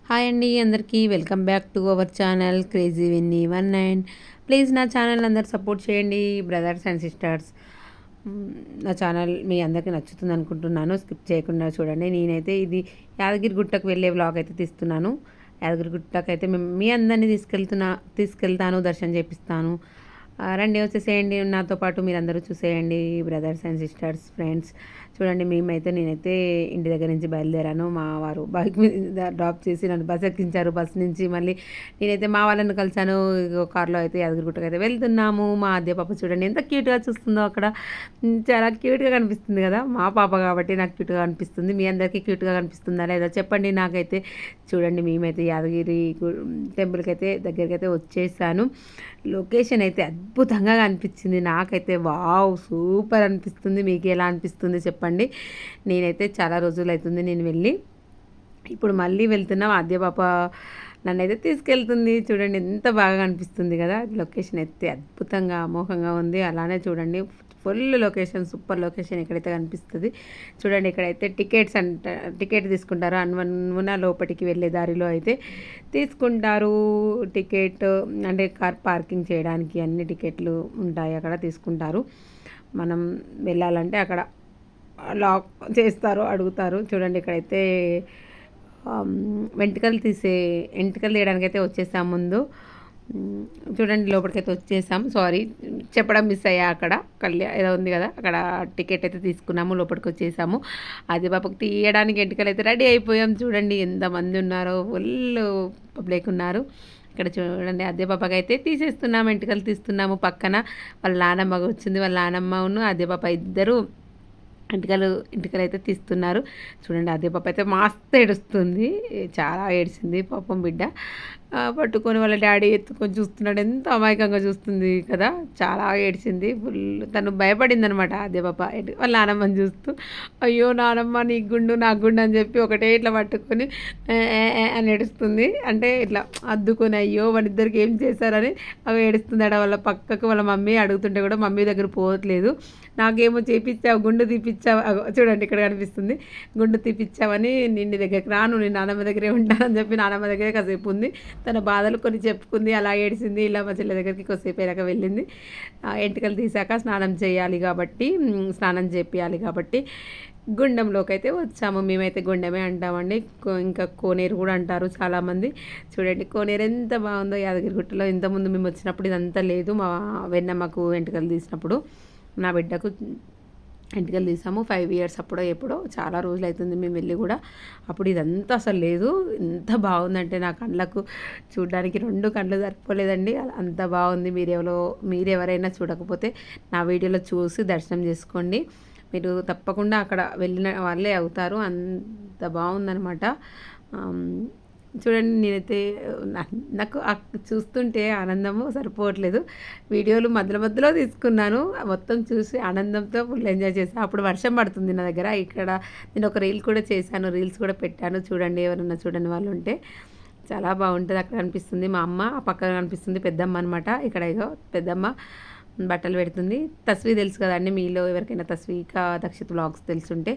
Hi అండి అందరికీ welcome back to our channel crazy Vinny 19. Please నా ఛానల్ అందరు సపోర్ట్ చేయండి బ్రదర్స్ అండ్ సిస్టర్స్. నా ఛానల్ మీ అందరికీ నచ్చుతుంది అనుకుంటున్నాను. స్కిప్ చేయకుండా చూడండి. నేనైతే ఇది యాదగిరి గుట్టకు వెళ్ళే వ్లాగ్ అయితే తీస్తున్నాను. యాదగిరి గుట్టకు అయితే మీ అందరినీ తీసుకెళ్తాను, దర్శనం చేపిస్తాను. రండి వచ్చేసేయండి నాతో పాటు, మీరందరూ చూసేయండి బ్రదర్స్ అండ్ సిస్టర్స్, ఫ్రెండ్స్. చూడండి నేనైతే ఇంటి దగ్గర నుంచి బయలుదేరాను. మా వారు బైక్ మీద డ్రాప్ చేసి నన్ను బస్ ఎక్కించారు. బస్ నుంచి మళ్ళీ నేనైతే మా వాళ్ళని కలిసాను. కార్లో అయితే యాదగిరిగుట్టకు అయితే వెళ్తున్నాము. మా ఆద్య పాప చూడండి ఎంత క్యూట్గా చూస్తుందో అక్కడ. చాలా క్యూట్గా కనిపిస్తుంది కదా, మా పాప కాబట్టి నాకు క్యూట్గా కనిపిస్తుంది. మీ అందరికీ క్యూట్గా కనిపిస్తుందా లేదా చెప్పండి నాకైతే. చూడండి మేమైతే యాదగిరి టెంపుల్కి అయితే దగ్గరికి అయితే వచ్చేసాను. లొకేషన్ అయితే అద్భుతంగా కనిపించింది నాకైతే. వావ్, సూపర్ అనిపిస్తుంది. మీకు ఎలా అనిపిస్తుంది చెప్పండి. నేనైతే చాలా రోజులు అవుతుంది నేను వెళ్ళి, ఇప్పుడు మళ్ళీ వెళ్తున్నాం. ఆద్య పాప నన్నైతే తీసుకెళ్తుంది. చూడండి ఎంత బాగా అనిపిస్తుంది కదా. లొకేషన్ అయితే అద్భుతంగా అమోఘంగా ఉంది. అలానే చూడండి ఫుల్ లొకేషన్, సూపర్ లొకేషన్ ఇక్కడైతే కనిపిస్తుంది. చూడండి ఇక్కడైతే టికెట్ తీసుకుంటారు. అనువన లోపలికి వెళ్ళే దారిలో అయితే తీసుకుంటారు టికెట్. అంటే కార్ పార్కింగ్ చేయడానికి అన్ని టికెట్లు ఉంటాయి అక్కడ, తీసుకుంటారు. మనం వెళ్ళాలంటే అక్కడ లాక్ చేస్తారు, అడుగుతారు. చూడండి ఇక్కడైతే ఎంటికలు తీయడానికి అయితే వచ్చేసాం ముందు. చూడండి లోపలికైతే వచ్చేసాం. సారీ చెప్పడం మిస్ అయ్యా. అక్కడ ఏదో ఉంది కదా, అక్కడ టికెట్ అయితే తీసుకున్నాము, లోపలికి వచ్చేసాము. అది పాపకు తీయడానికి ఎంటికలు అయితే రెడీ అయిపోయాం. చూడండి ఎంతమంది ఉన్నారో, ఫుల్ పబ్లిక్ ఉన్నారు. ఇక్కడ చూడండి అదే పాపకి అయితే తీసేస్తున్నాము, ఎంటికలు తీస్తున్నాము. పక్కన వాళ్ళ నానమ్మ వచ్చింది. వాళ్ళ నానమ్మను అదే పాప ఇద్దరు ఇంటికలు అయితే తీస్తున్నారు. చూడండి అదే పాప అయితే మస్తు ఏడుస్తుంది, చాలా ఏడ్చింది పాపం బిడ్డ. పట్టుకొని వాళ్ళ డాడీ ఎత్తుకొని చూస్తున్నాడు. ఎంత అమాయకంగా చూస్తుంది కదా, చాలా ఏడ్చింది. ఫుల్ తను భయపడింది అనమాట అదే పాప. వాళ్ళ నానమ్మని చూస్తూ అయ్యో నానమ్మ నీ గుండు నా గుండు అని చెప్పి ఒకటే ఇట్లా పట్టుకొని అని ఏడుస్తుంది. అంటే ఇట్లా అద్దుకొని అయ్యో వాళ్ళిద్దరికి ఏం చేశారని అవి ఏడుస్తుంది. అక్కడ వాళ్ళ పక్కకు వాళ్ళ మమ్మీ అడుగుతుంటే కూడా మమ్మీ దగ్గర పోవట్లేదు. నాకేమో చేపించావు, గుండు తీపిచ్చావు. చూడండి ఇక్కడ కనిపిస్తుంది, గుండు తీపిచ్చావని నిన్ను దగ్గరికి రాను, నేను నానమ్మ దగ్గరే ఉంటానని చెప్పి నానమ్మ దగ్గరే కాసేపు ఉంది. తన బాధలు కొన్ని చెప్పుకుంది, అలా ఏడిసింది. ఇలా మా చెల్లె దగ్గరికి కొద్దిసేపు అయినాక వెళ్ళింది. ఎంటికలు తీసాక స్నానం చేయాలి కాబట్టి, స్నానం చేపియాలి కాబట్టి గుండంలోకి అయితే వచ్చాము. మేమైతే గుండమే అంటామండి, ఇంకా కోనేరు కూడా అంటారు చాలామంది. చూడండి కోనేరు ఎంత బాగుందో యాదగిరిగుట్టలో. ఇంతకుముందు మేము వచ్చినప్పుడు ఇదంతా లేదు. మా వెన్నమ్మకు ఎంటికలు తీసినప్పుడు నా బిడ్డకు ఎంటికలు తీసాము. 5 years అప్పుడో ఎప్పుడో, చాలా రోజులు అవుతుంది మేము వెళ్ళి కూడా. అప్పుడు ఇదంతా అసలు లేదు. ఎంత బాగుందంటే నా కళ్ళకు చూడడానికి 2 కళ్ళు సరిపోలేదండి, అంత బాగుంది. మీరెవరైనా చూడకపోతే నా వీడియోలో చూసి దర్శనం చేసుకోండి. మీరు తప్పకుండా అక్కడ వెళ్ళిన వాళ్ళే అవుతారు, అంత బాగుందనమాట. చూడండి నేనైతే నాకు చూస్తుంటే ఆనందము సరిపోవట్లేదు. వీడియోలు మధ్యలో తీసుకున్నాను, మొత్తం చూసి ఆనందంతో ఫుల్ ఎంజాయ్ చేశాను. అప్పుడు వర్షం పడుతుంది నా దగ్గర. ఇక్కడ నేను ఒక రీల్ కూడా చేశాను, రీల్స్ కూడా పెట్టాను. చూడండి ఎవరన్నా చూడని వాళ్ళు ఉంటే. చాలా బాగుంటుంది. అక్కడ కనిపిస్తుంది మా అమ్మ, ఆ పక్కన కనిపిస్తుంది పెద్దమ్మ అనమాట. ఇక్కడ ఏదో పెద్దమ్మ బట్టలు పెడుతుంది. తస్వీ తెలుసు కదండి, మీలో ఎవరికైనా తస్వీక దక్షిత్ వ్లాగ్స్ తెలుసుంటే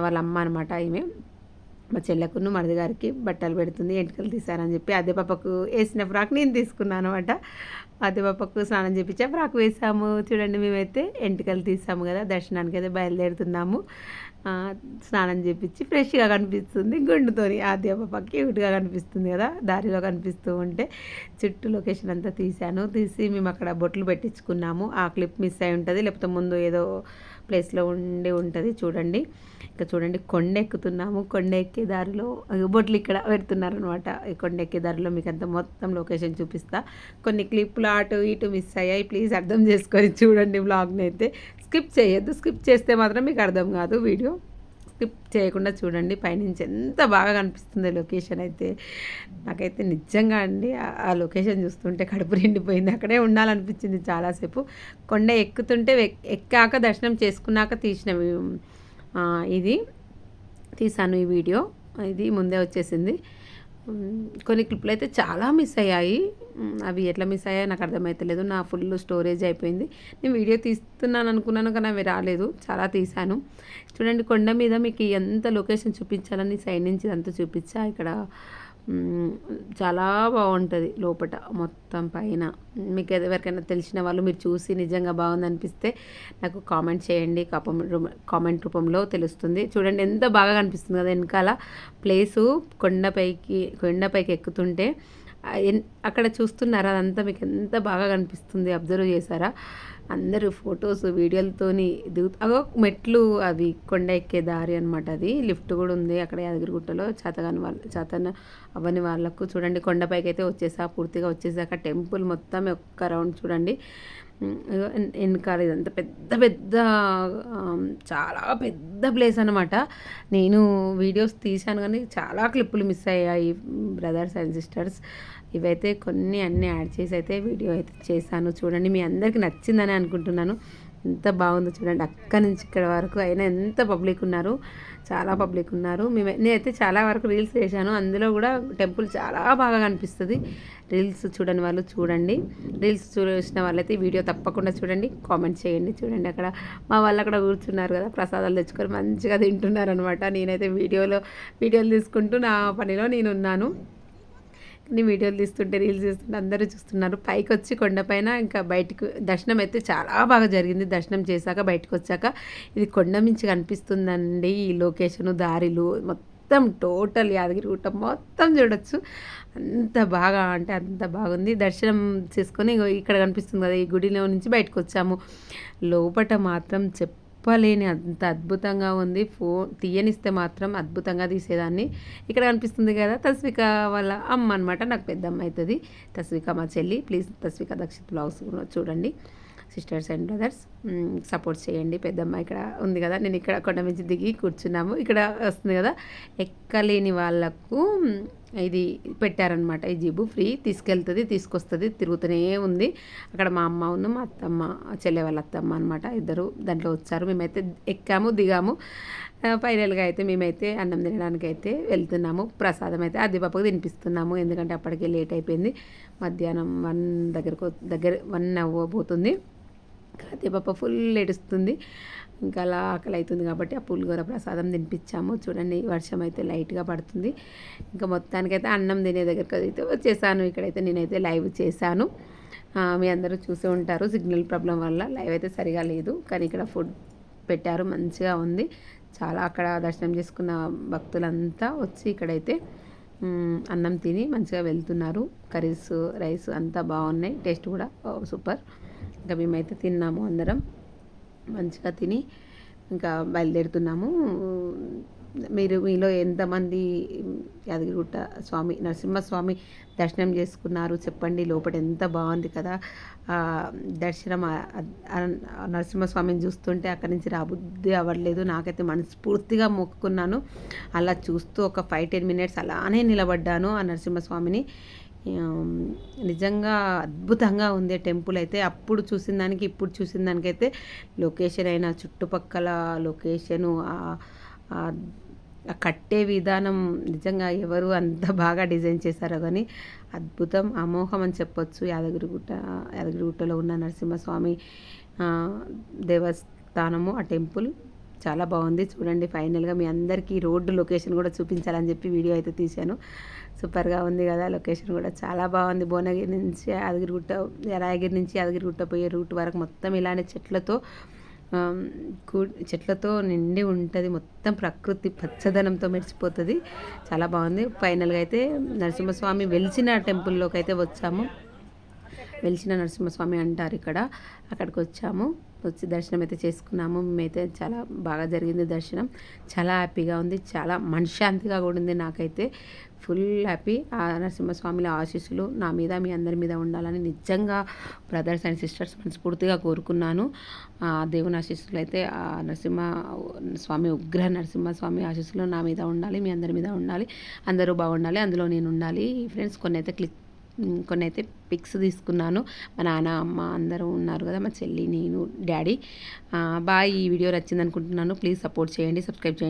వాళ్ళ అమ్మ అనమాట. ఈమె మా చెల్లెకును మరిది గారికి బట్టలు పెడుతుంది. ఎంటికలు తీశారని చెప్పి అదే పాపకు వేసిన ఫ్రాక్ నేను తీసుకున్నాను అనమాట. అదే పాపకు స్నానం చేయించా, ఫ్రాక్ వేసాము. చూడండి మేమైతే ఎంటికలు తీసాము కదా, దర్శనానికి అయితే బయలుదేరుతున్నాము. స్నానం చేయించి ఫ్రెష్గా కనిపిస్తుంది గుండుతోని. ఆద్య పాప క్యూట్గా కనిపిస్తుంది కదా, దారిలో కనిపిస్తూ ఉంటే. చుట్టూ లొకేషన్ అంతా తీసాను. తీసి మేము అక్కడ బొట్లు పెట్టించుకున్నాము. ఆ క్లిప్ మిస్ అయి ఉంటుంది, లేకపోతే ముందు ఏదో ప్లేస్లో ఉంటుంది. చూడండి ఇంకా చూడండి కొండ ఎక్కుతున్నాము. కొండ ఎక్కే దారిలో బొట్లు ఇక్కడ పెడుతున్నారు అనమాట. ఈ కొండ ఎక్కే దారిలో మీకు అంతా మొత్తం లొకేషన్ చూపిస్తా. కొన్ని క్లిప్లు అటు ఇటు మిస్ అయ్యాయి, ప్లీజ్ అర్థం చేసుకొని చూడండి వ్లాగ్ని అయితే. స్కిప్ చేయొద్దు, స్కిప్ చేస్తే మాత్రం మీకు అర్థం కాదు వీడియో. స్కిప్ చేయకుండా చూడండి. పైనుంచి ఎంత బాగా కనిపిస్తుంది లొకేషన్ అయితే. నాకైతే నిజంగా అండి ఆ లొకేషన్ చూస్తుంటే కడుపు నిండిపోయింది. అక్కడే ఉండాలనిపించింది చాలాసేపు. కొండ ఎక్కుతుంటే ఎక్కాక దర్శనం చేసుకున్నాక తీసాను ఈ వీడియో. ఇది ముందే వచ్చేసింది. కొన్ని క్లిప్లు అయితే చాలా మిస్ అయ్యాయి. అవి ఎట్లా మిస్ అయ్యాయో నాకు అర్థమవుతలేదు. నా ఫుల్ స్టోరేజ్ అయిపోయింది. నేను వీడియో తీస్తున్నాను అనుకున్నాను కానీ అవి రాలేదు. చాలా తీసాను. చూడండి కొండ మీద మీకు ఎంత లొకేషన్ చూపించాలని సైడ్ నుంచి అంతా చూపించా. ఇక్కడ చాలా బాగుంటుంది లోపల మొత్తం పైన. మీకు ఎవరికైనా తెలిసిన వాళ్ళు మీరు చూసి నిజంగా బాగుందనిపిస్తే నాకు కామెంట్ చేయండి, కామెంట్ రూపంలో తెలుస్తుంది. చూడండి ఎంత బాగా కనిపిస్తుంది కదా వెనకాల ప్లేసు. కొండపైకి ఎక్కుతుంటే అక్కడ చూస్తున్నారా, అదంతా మీకు ఎంత బాగా కనిపిస్తుంది, అబ్జర్వ్ చేశారా? అందరూ ఫొటోస్ వీడియోలతోని అగో మెట్లు, అవి కొండ ఎక్కే దారి అనమాట. అది లిఫ్ట్ కూడా ఉంది అక్కడ యాదగిరిగుట్టలో. చేతన అవ్వని వాళ్ళకు చూడండి. కొండపైకి అయితే పూర్తిగా వచ్చేసాక టెంపుల్ మొత్తం ఒక్క రౌండ్ చూడండి. వెనకాల ఇదంతా పెద్ద పెద్ద చాలా పెద్ద ప్లేస్ అనమాట. నేను వీడియోస్ తీశాను కానీ చాలా క్లిప్పులు మిస్ అయ్యాయి బ్రదర్స్ అండ్ సిస్టర్స్. ఇవైతే అన్నీ యాడ్ చేసి అయితే వీడియో అయితే చేశాను. చూడండి, మీ అందరికీ నచ్చిందని అనుకుంటున్నాను. ఎంత బాగుందో చూడండి, అక్కడి నుంచి ఇక్కడ వరకు అయినా ఎంత పబ్లిక్ ఉన్నారు, చాలా పబ్లిక్ ఉన్నారు. నేనైతే చాలా వరకు రీల్స్ చేశాను, అందులో కూడా టెంపుల్ చాలా బాగా కనిపిస్తుంది. రీల్స్ చూడని వాళ్ళు చూడండి, రీల్స్ చూసిన వాళ్ళైతే వీడియో తప్పకుండా చూడండి, కామెంట్ చేయండి. చూడండి అక్కడ మా వాళ్ళు అక్కడ కూర్చున్నారు కదా, ప్రసాదాలు తెచ్చుకొని మంచిగా తింటున్నారు అనమాట. నేనైతే వీడియోలు తీసుకుంటూ నా పనిలో నేను ఉన్నాను. వీడియోలు తీస్తుంటే రీల్స్ తీస్తుంటే అందరూ చూస్తున్నారు. పైకి వచ్చి కొండపైన ఇంకా బయటకు దర్శనం అయితే చాలా బాగా జరిగింది. దర్శనం చేశాక బయటకు వచ్చాక ఇది కొండ మించి కనిపిస్తుందండి. ఈ లొకేషను, దారిలు మొత్తం టోటల్ యాదగిరిగుట్ట మొత్తం చూడొచ్చు. అంత బాగా అంటే అంత బాగుంది. దర్శనం చేసుకొని ఇక్కడ కనిపిస్తుంది కదా, ఈ గుడిలో నుంచి బయటకు వచ్చాము. లోపట మాత్రం చెప్పలేని అంత అద్భుతంగా ఉంది. తీయనిస్తే మాత్రం అద్భుతంగా తీసేదాన్ని. ఇక్కడ కనిపిస్తుంది కదా తస్విక వాళ్ళ అమ్మ అనమాట, నాకు పెద్దమ్మ అవుతుంది. తస్విక మా చెల్లి. ప్లీజ్ తస్విక దక్షిత్ బ్లాగ్స్ చూడండి సిస్టర్స్ అండ్ బ్రదర్స్, సపోర్ట్ చేయండి. పెద్దమ్మ ఇక్కడ ఉంది కదా, నేను ఇక్కడ కొండ నుంచి దిగి కూర్చున్నాము. ఇక్కడ వస్తుంది కదా, ఎక్కలేని వాళ్ళకు ఇది పెట్టారనమాట. ఈ జీబు ఫ్రీ తీసుకెళ్తుంది, తీసుకొస్తుంది, తిరుగుతూనే ఉంది. అక్కడ మా అమ్మ ఉన్న మా అత్తమ్మ, చెల్లె వాళ్ళ అత్తమ్మ అనమాట, ఇద్దరు దాంట్లో వచ్చారు. మేమైతే ఎక్కాము, దిగాము. ఫైనల్గా అయితే మేమైతే అన్నం తినడానికి అయితే వెళ్తున్నాము. ప్రసాదం అయితే అద్దెపాపకు తినిపిస్తున్నాము, ఎందుకంటే అప్పటికే లేట్ అయిపోయింది. మధ్యాహ్నం 1 అవ్వబోతుంది. అద్దెపాప ఫుల్ ఏడుస్తుంది, ఇంకా అలా ఆకలి అవుతుంది కాబట్టి ఆ పులిహోర ప్రసాదం తినిపించాము. చూడండి, వర్షం అయితే లైట్గా పడుతుంది. ఇంకా మొత్తానికైతే అన్నం తినే దగ్గరికి అయితే వచ్చేసాను. ఇక్కడైతే నేనైతే లైవ్ చేశాను, మీ అందరూ చూసే ఉంటారు. సిగ్నల్ ప్రాబ్లం వల్ల లైవ్ అయితే సరిగా లేదు, కానీ ఇక్కడ ఫుడ్ పెట్టారు, మంచిగా ఉంది. చాలా అక్కడ దర్శనం చేసుకున్న భక్తులంతా వచ్చి ఇక్కడైతే అన్నం తిని మంచిగా వెళ్తున్నారు. కర్రీస్, రైస్ అంతా బాగున్నాయి, టేస్ట్ కూడా సూపర్. ఇంకా మేమైతే తిన్నాము, అందరం మంచిగా తిని ఇంకా బయలుదేరుతున్నాము. మీలో ఎంతమంది యాదగిరిగుట్ట స్వామి నరసింహస్వామి దర్శనం చేసుకున్నారు చెప్పండి. లోపల ఎంత బాగుంది కదా దర్శనం. నరసింహస్వామిని చూస్తుంటే అక్కడి నుంచి రాబుద్ది అవ్వట్లేదు. నాకైతే మనస్ఫూర్తిగా మొక్కుకున్నాను. అలా చూస్తూ ఒక 5-10 మినిట్స్ అలానే నిలబడ్డాను ఆ నరసింహస్వామిని. నిజంగా అద్భుతంగా ఉంది టెంపుల్ అయితే. అప్పుడు చూసిన దానికి ఇప్పుడు చూసిన దానికైతే లొకేషన్ అయినా, చుట్టుపక్కల లొకేషను, కట్టే విధానం నిజంగా ఎవరు అంత బాగా డిజైన్ చేశారో కానీ అద్భుతం, అమోఘం అని చెప్పొచ్చు. యాదగిరిగుట్టలో ఉన్న నరసింహస్వామి దేవస్థానము, ఆ టెంపుల్ చాలా బాగుంది. చూడండి, ఫైనల్గా మీ అందరికీ రోడ్డు లొకేషన్ కూడా చూపించాలని చెప్పి వీడియో అయితే తీశాను. సూపర్గా ఉంది కదా, లొకేషన్ కూడా చాలా బాగుంది. భువనగిరి నుంచి రాయగిరి నుంచి యాదగిరిగుట్ట పోయే రూట్ వరకు మొత్తం ఇలానే చెట్లతో నిండి ఉంటుంది. మొత్తం ప్రకృతి పచ్చదనంతో మెరిసిపోతుంది, చాలా బాగుంది. ఫైనల్గా అయితే నరసింహస్వామి వెలిసిన టెంపుల్లోకి అయితే వచ్చాము. వెలిసిన నరసింహస్వామి అంటారు ఇక్కడ, అక్కడికి వచ్చి దర్శనం అయితే చేసుకున్నాము. మేమైతే చాలా బాగా జరిగింది దర్శనం, చాలా హ్యాపీగా ఉంది, చాలా మనశ్శాంతిగా కూడా ఉంది. నాకైతే ఫుల్ హ్యాపీ. ఆ నరసింహస్వామిల ఆశీస్సులు నా మీద, మీ అందరి మీద ఉండాలని నిజంగా బ్రదర్స్ అండ్ సిస్టర్స్ మనస్ఫూర్తిగా కోరుకున్నాను. దేవుని ఆశీస్సులు అయితే ఆ నరసింహస్వామి, ఉగ్ర నరసింహస్వామి ఆశీస్సులు నా మీద ఉండాలి, మీ అందరి మీద ఉండాలి, అందరూ బాగుండాలి, అందులో నేను ఉండాలి. ఫ్రెండ్స్, కొన్ని అయితే పిక్స్ తీసుకున్నాను. మా నాన్న, అమ్మ అందరూ ఉన్నారు కదా, మా చెల్లి, నేను, డాడీ. బాయ్. ఈ వీడియో నచ్చింది అనుకుంటున్నాను. ప్లీజ్ సపోర్ట్ చేయండి, సబ్స్క్రైబ్ చేయండి.